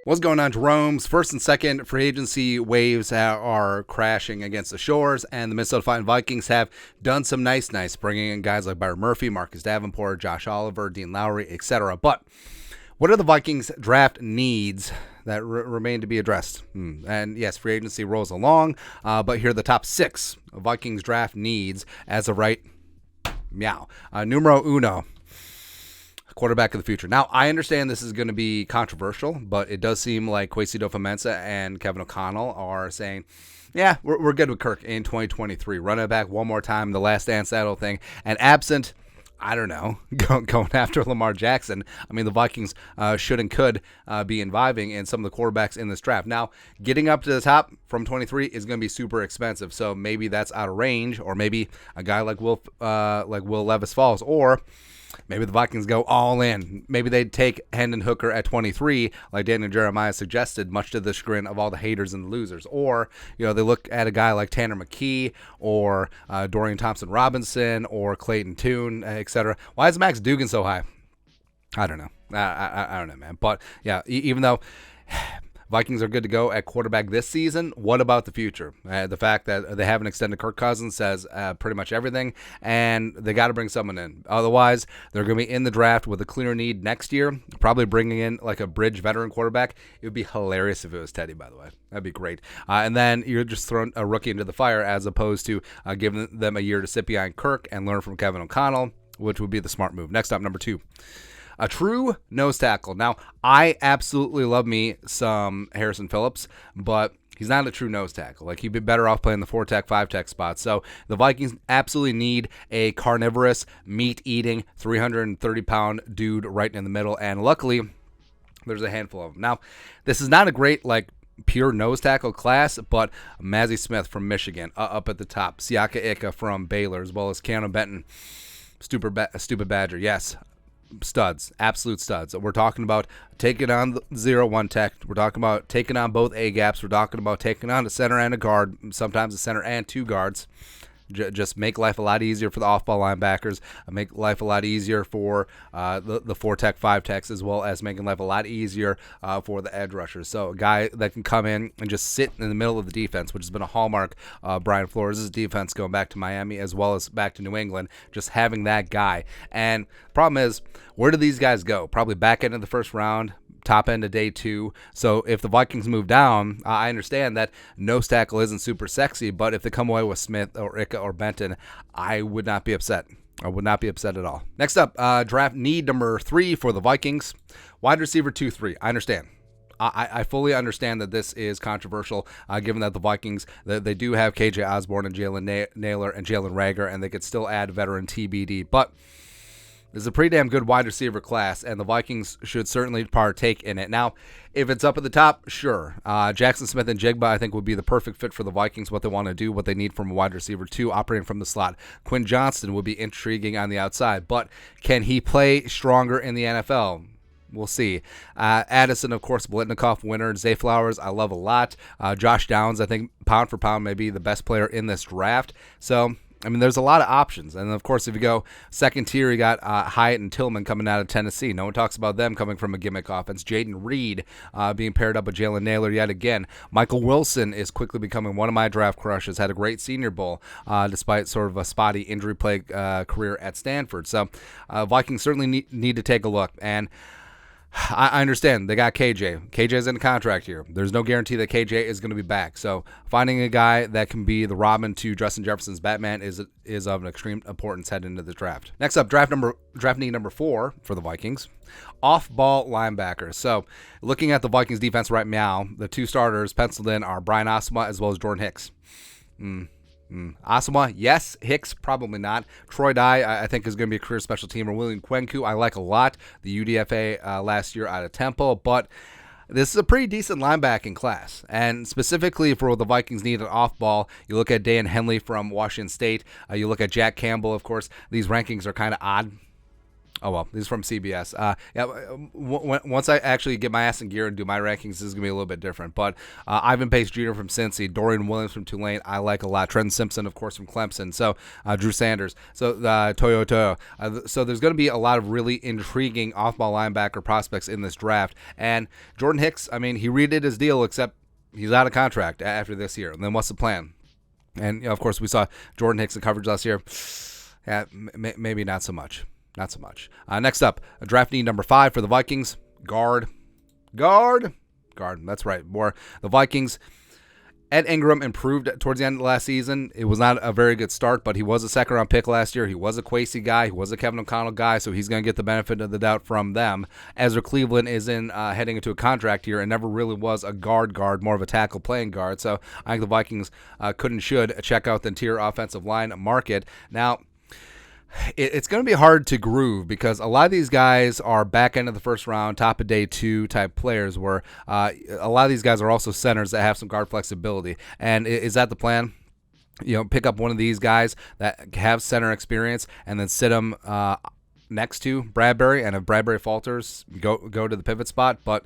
What's going on, Jerome's first and second free agency waves are crashing against the shores, and the Minnesota Fighting Vikings have done some nice, bringing in guys like Byron Murphy, Marcus Davenport, Josh Oliver, Dean Lowry, etc. But what are the Vikings draft needs that remain to be addressed? And yes, free agency rolls along, but here are the top 6 Vikings draft needs as of right meow. Numero uno. Quarterback of the future. Now, I understand this is going to be controversial, but it does seem like Kwesi Adofo-Mensah and Kevin O'Connell are saying, yeah, we're good with Kirk in 2023. Run it back one more time, the last dance saddle thing. And absent, I don't know, going after Lamar Jackson, I mean, the Vikings should and could be inviving in some of the quarterbacks in this draft. Now, getting up to the top from 23 is going to be super expensive, so maybe that's out of range, or maybe a guy like Will Levis falls, or maybe the Vikings go all in. Maybe they'd take Hendon Hooker at 23, like Daniel Jeremiah suggested, much to the chagrin of all the haters and the losers. Or, they look at a guy like Tanner McKee or Dorian Thompson-Robinson or Clayton Tune, etc. Why is Max Duggan so high? I don't know. I don't know, man. But, yeah, even though Vikings are good to go at quarterback this season, what about the future? The fact that they haven't extended Kirk Cousins says pretty much everything, and they got to bring someone in. Otherwise, they're going to be in the draft with a clear need next year, probably bringing in like a bridge veteran quarterback. It would be hilarious if it was Teddy, by the way. That'd be great. And then you're just throwing a rookie into the fire as opposed to giving them a year to sit behind Kirk and learn from Kevin O'Connell, which would be the smart move. Next up, number 2. A true nose tackle. Now, I absolutely love me some Harrison Phillips, but he's not a true nose tackle. Like, he'd be better off playing the 4-tech, 5-tech spot. So the Vikings absolutely need a carnivorous, meat-eating, 330-pound dude right in the middle, and luckily, there's a handful of them. Now, this is not a great, pure nose tackle class, but Mazi Smith from Michigan up at the top, Siaka Ika from Baylor, as well as Keanu Benton, stupid Badger, yes. Studs, absolute studs. We're talking about taking on the 0-1 tech. We're talking about taking on both A gaps. We're talking about taking on a center and a guard, sometimes a center and 2 guards. Just make life a lot easier for the off-ball linebackers, make life a lot easier for the 4-tech, 5-techs, as well as making life a lot easier for the edge rushers. So a guy that can come in and just sit in the middle of the defense, which has been a hallmark of Brian Flores' defense going back to Miami as well as back to New England, just having that guy. And the problem is, where do these guys go? Probably back end of the first round, top end of day 2. So if the Vikings move down, I understand that nose tackle isn't super sexy, but if they come away with Smith or Ika or Benton, I would not be upset. I would not be upset at all. Next up, draft need number 3 for the Vikings. Wide receiver 2-3. I understand. I fully understand that this is controversial, given that the Vikings, they do have KJ Osborne and Jalen Naylor and Jalen Reagor, and they could still add veteran TBD. But this is a pretty damn good wide receiver class, and the Vikings should certainly partake in it. Now, if it's up at the top, sure. Jackson Smith and Jigba, I think, would be the perfect fit for the Vikings, what they want to do, what they need from a wide receiver 2, operating from the slot. Quinn Johnston would be intriguing on the outside, but can he play stronger in the NFL? We'll see. Addison, of course, Blitnikoff winner. Zay Flowers, I love a lot. Josh Downs, I think, pound for pound, may be the best player in this draft. So, I mean, there's a lot of options. And, of course, if you go second tier, you got Hyatt and Tillman coming out of Tennessee. No one talks about them coming from a gimmick offense. Jaden Reed being paired up with Jalen Naylor yet again. Michael Wilson is quickly becoming one of my draft crushes. Had a great Senior Bowl despite sort of a spotty injury-plagued career at Stanford. So Vikings certainly need to take a look. And I understand they got KJ. KJ's in a contract here. There's no guarantee that KJ is going to be back. So finding a guy that can be the Robin to Justin Jefferson's Batman is of an extreme importance heading into the draft. Next up, draft need number 4 for the Vikings. Off-ball linebacker. So looking at the Vikings defense right now, the 2 starters penciled in are Brian Osama as well as Jordan Hicks. Osama, yes. Hicks, probably not. Troy Dye, I think, is going to be a career special teamer. William Kwenku, I like a lot. The UDFA last year out of Temple, but this is a pretty decent linebacking class. And specifically for what the Vikings need an off-ball, you look at Dan Henley from Washington State. You look at Jack Campbell, of course. These rankings are kind of odd. Oh, well, these are from CBS. Once I actually get my ass in gear and do my rankings, this is going to be a little bit different. But Ivan Pace Jr. from Cincy, Dorian Williams from Tulane, I like a lot. Trenton Simpson, of course, from Clemson. So Drew Sanders. So Toyo. So there's going to be a lot of really intriguing off-ball linebacker prospects in this draft. And Jordan Hicks, I mean, he redid his deal, except he's out of contract after this year. And then what's the plan? And, of course, we saw Jordan Hicks in coverage last year. Yeah, maybe not so much. Not so much. Next up, draft need number 5 for the Vikings. Guard. That's right. More. The Vikings. Ed Ingram improved towards the end of last season. It was not a very good start, but he was a second-round pick last year. He was a Kwesi guy. He was a Kevin O'Connell guy, so he's going to get the benefit of the doubt from them. Ezra Cleveland is heading into a contract year and never really was a guard, more of a tackle playing guard. So I think the Vikings could and should check out the interior offensive line market. Now, it's going to be hard to groove because a lot of these guys are back end of the first round, top of day 2 type players where a lot of these guys are also centers that have some guard flexibility. And is that the plan? Pick up one of these guys that have center experience and then sit them next to Bradbury, and if Bradbury falters, go to the pivot spot. But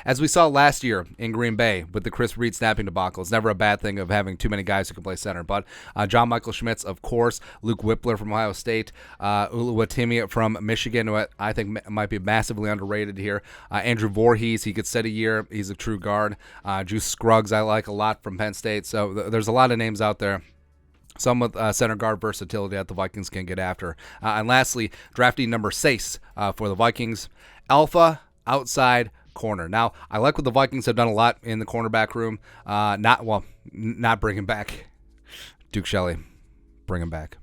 as we saw last year in Green Bay with the Chris Reed snapping debacle, it's never a bad thing of having too many guys who can play center. But John Michael Schmitz, of course, Luke Whippler from Ohio State, Uluwatimi from Michigan, who I think might be massively underrated here. Andrew Voorhees, he could sit a year. He's a true guard. Juice Scruggs, I like a lot from Penn State. So there's a lot of names out there. Some with center guard versatility that the Vikings can get after. And lastly, drafting number 6 for the Vikings, alpha outside corner. Now, I like what the Vikings have done a lot in the cornerback room. Not bringing back Duke Shelley. Bring him back.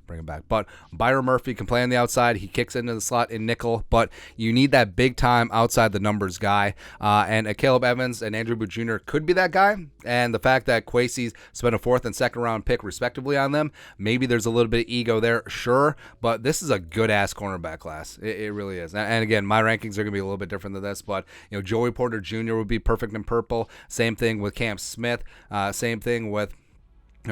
But Byron Murphy can play on the outside. He kicks into the slot in nickel, but you need that big-time outside-the-numbers guy. And Caleb Evans and Andrew Booth Jr. could be that guy. And the fact that Kwesi's spent a 4th and 2nd-round pick, respectively, on them, maybe there's a little bit of ego there, sure. But this is a good-ass cornerback class. It really is. And again, my rankings are going to be a little bit different than this, but Joey Porter Jr. would be perfect in purple. Same thing with Cam Smith. Same thing with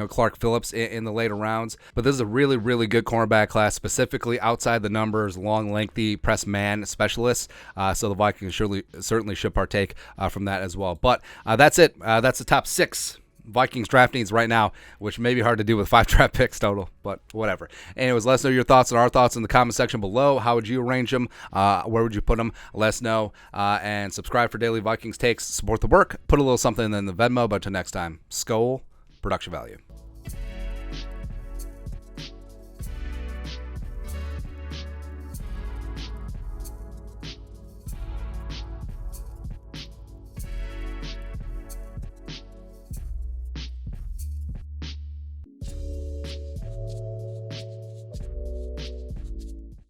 Clark Phillips in the later rounds. But this is a really, really good cornerback class, specifically outside the numbers, long, lengthy press man specialists. So the Vikings certainly should partake from that as well. But that's it. That's the top 6 Vikings draft needs right now, which may be hard to do with 5 draft picks total, but whatever. Anyways, let us know your thoughts and our thoughts in the comment section below. How would you arrange them? Where would you put them? Let us know. And subscribe for daily Vikings takes. Support the work. Put a little something in the Venmo. But until next time, Skol, production value.